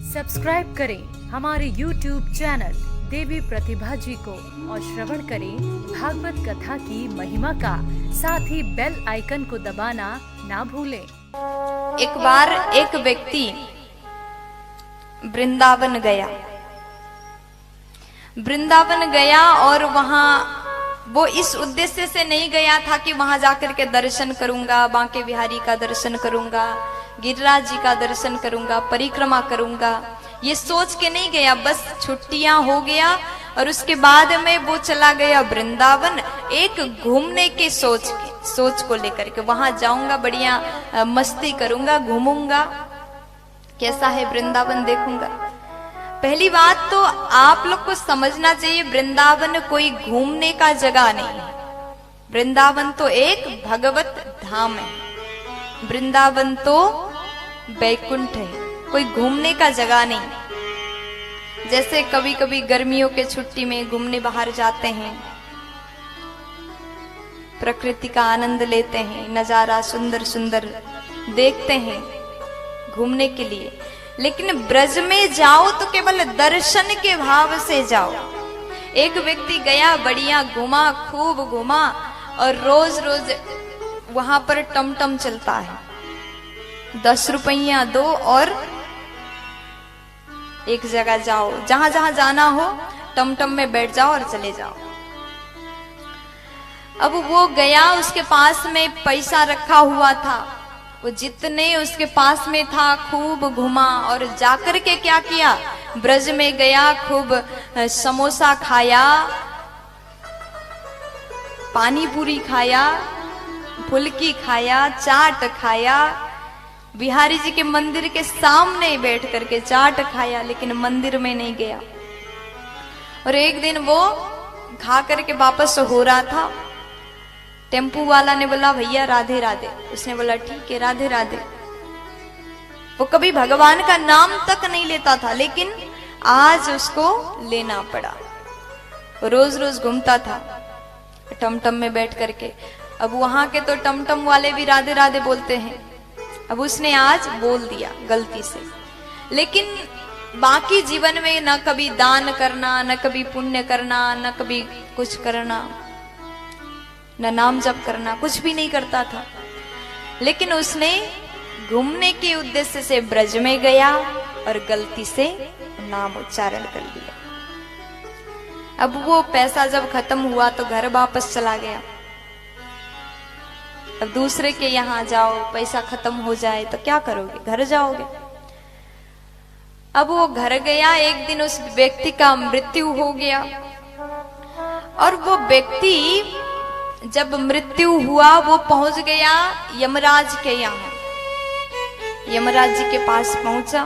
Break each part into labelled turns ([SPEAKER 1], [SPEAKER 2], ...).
[SPEAKER 1] Subscribe करें हमारे YouTube channel देवी प्रतिभा जी को और श्रवण करें भागवत कथा की महिमा का। साथ ही बेल आइकन को दबाना ना भूलें।
[SPEAKER 2] एक बार एक व्यक्ति वृंदावन गया और वहां वो इस उद्देश्य से नहीं गया था कि वहां जाकर के दर्शन करूंगा, बांके बिहारी का दर्शन करूंगा, गिरिराज जी का दर्शन करूंगा, परिक्रमा करूंगा, ये सोच के नहीं गया। बस छुट्टियां हो गया और उसके बाद में वो चला गया वृंदावन, एक घूमने के सोच को लेकर के। वहां जाऊंगा, बढ़िया मस्ती करूंगा, घूमूंगा, कैसा है वृंदावन देखूंगा। पहली बात तो आप लोग को समझना चाहिए, वृंदावन कोई घूमने का जगह नहीं है। वृंदावन तो एक भगवत धाम है। वृंदावन तो बैकुंठ है, कोई घूमने का जगह नहीं। जैसे कभी कभी गर्मियों के छुट्टी में घूमने बाहर जाते हैं, प्रकृति का आनंद लेते हैं, नजारा सुंदर सुंदर देखते हैं घूमने के लिए। लेकिन ब्रज में जाओ तो केवल दर्शन के भाव से जाओ। एक व्यक्ति गया, बढ़िया घुमा, खूब घुमा, और रोज रोज वहां पर टमटम चलता है, 10 रुपया दो और एक जगह जाओ, जहां जहां जाना हो टमटम में बैठ जाओ और चले जाओ। अब वो गया, उसके पास में पैसा रखा हुआ था, वो जितने उसके पास में था खूब घुमा और जाकर के क्या किया, ब्रज में गया, खूब समोसा खाया, पानी पूरी खाया, फुल्की खाया, चाट खाया। बिहारी जी के मंदिर के सामने बैठ करके चाट खाया, लेकिन मंदिर में नहीं गया। और एक दिन वो खा करके वापस हो रहा था, टेम्पू वाला ने बोला भैया राधे राधे। उसने बोला ठीक है राधे राधे। वो कभी भगवान का नाम तक नहीं लेता था, लेकिन आज उसको लेना पड़ा। रोज रोज घूमता था टमटम में बैठ करके। अब वहां के तो टमटम वाले भी राधे राधे बोलते हैं। अब उसने आज बोल दिया गलती से, लेकिन बाकी जीवन में न कभी दान करना, न कभी पुण्य करना, न कभी कुछ करना, न नाम जप करना, कुछ भी नहीं करता था। लेकिन उसने घूमने के उद्देश्य से ब्रज में गया और गलती से नाम उच्चारण कर लिया। अब वो पैसा जब खत्म हुआ तो घर वापस चला गया। अब दूसरे के यहाँ जाओ, पैसा खत्म हो जाए तो क्या करोगे, घर जाओगे। अब वो घर गया, एक दिन उस व्यक्ति का मृत्यु हो गया। और वो व्यक्ति जब मृत्यु हुआ, वो पहुंच गया यमराज के यहाँ, यमराज जी के पास पहुंचा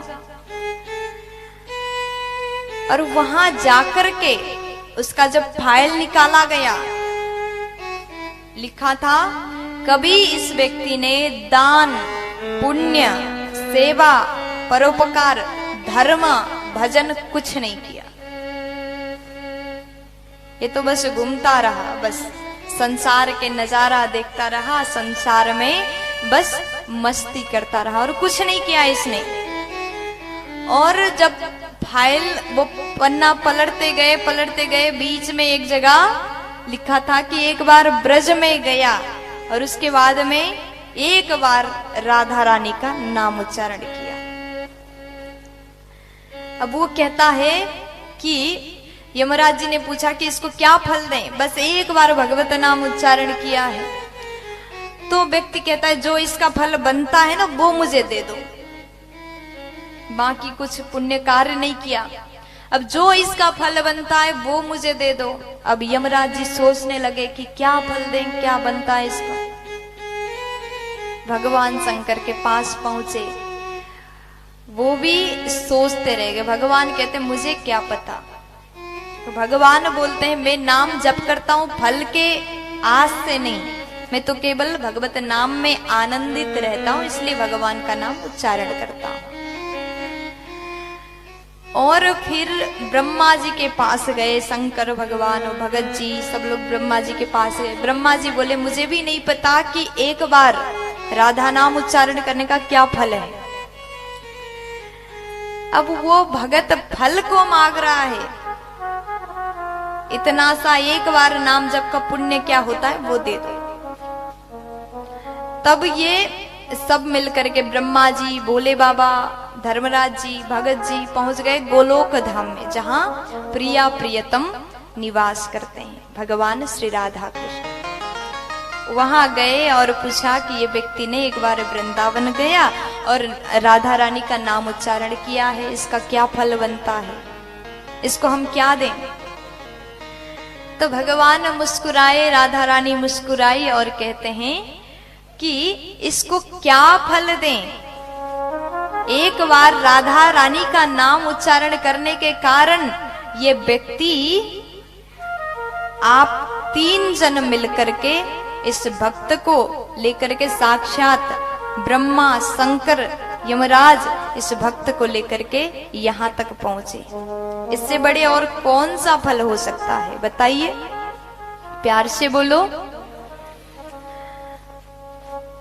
[SPEAKER 2] और वहां जाकर के उसका जब फाइल निकाला गया, लिखा था कभी इस व्यक्ति ने दान, पुण्य, सेवा, परोपकार, धर्म, भजन कुछ नहीं किया। ये तो बस घूमता रहा, बस संसार के नजारा देखता रहा, संसार में बस मस्ती करता रहा और कुछ नहीं किया इसने। और जब फाइल वो पन्ना पलटते गए, बीच में एक जगह लिखा था कि एक बार ब्रज में गया और उसके बाद में एक बार राधा रानी का नाम उच्चारण किया। अब वो कहता है कि यमराज जी ने पूछा कि इसको क्या फल दें, बस एक बार भगवत नाम उच्चारण किया है। तो व्यक्ति कहता है जो इसका फल बनता है ना वो मुझे दे दो, बाकी कुछ पुण्य कार्य नहीं किया, अब जो इसका फल बनता है वो मुझे दे दो। अब यमराज जी सोचने लगे कि क्या फल दें, क्या बनता है इसका। भगवान शंकर के पास पहुंचे, वो भी सोचते रह गए। भगवान कहते मुझे क्या पता। तो भगवान बोलते हैं मैं नाम जप करता हूं फल के आस से नहीं, मैं तो केवल भगवत नाम में आनंदित रहता हूं, इसलिए भगवान का नाम उच्चारण करता हूं। और फिर ब्रह्मा जी के पास गए, शंकर भगवान और भगत जी सब लोग ब्रह्मा जी के पास गए। ब्रह्मा जी बोले मुझे भी नहीं पता कि एक बार राधा नाम उच्चारण करने का क्या फल है। अब वो भगत फल को मांग रहा है। इतना सा एक बार नाम जप का पुण्य क्या होता है वो दे दो। तब ये सब मिलकर के ब्रह्मा जी, भोले बाबा, धर्मराज जी, भगत जी पहुंच गए गोलोक धाम में, जहां प्रिया प्रियतम निवास करते हैं, भगवान श्री राधा कृष्ण। वहां गए और पूछा कि ये व्यक्ति ने एक बार वृंदावन गया और राधा रानी का नाम उच्चारण किया है, इसका क्या फल बनता है, इसको हम क्या दें? तो भगवान मुस्कुराए, राधा रानी मुस्कुराई और कहते हैं कि इसको क्या फल दें? एक बार राधा रानी का नाम उच्चारण करने के कारण ये व्यक्ति, आप 3 जन मिलकर के इस भक्त को लेकर के साक्षात ब्रह्मा, शंकर, यमराज इस भक्त को लेकर के यहां तक पहुंचे। इससे बड़े और कौन सा फल हो सकता है बताइए, प्यार से बोलो।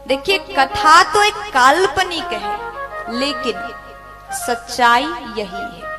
[SPEAKER 2] देखिए, कथा तो एक काल्पनिक है, लेकिन सच्चाई यही है।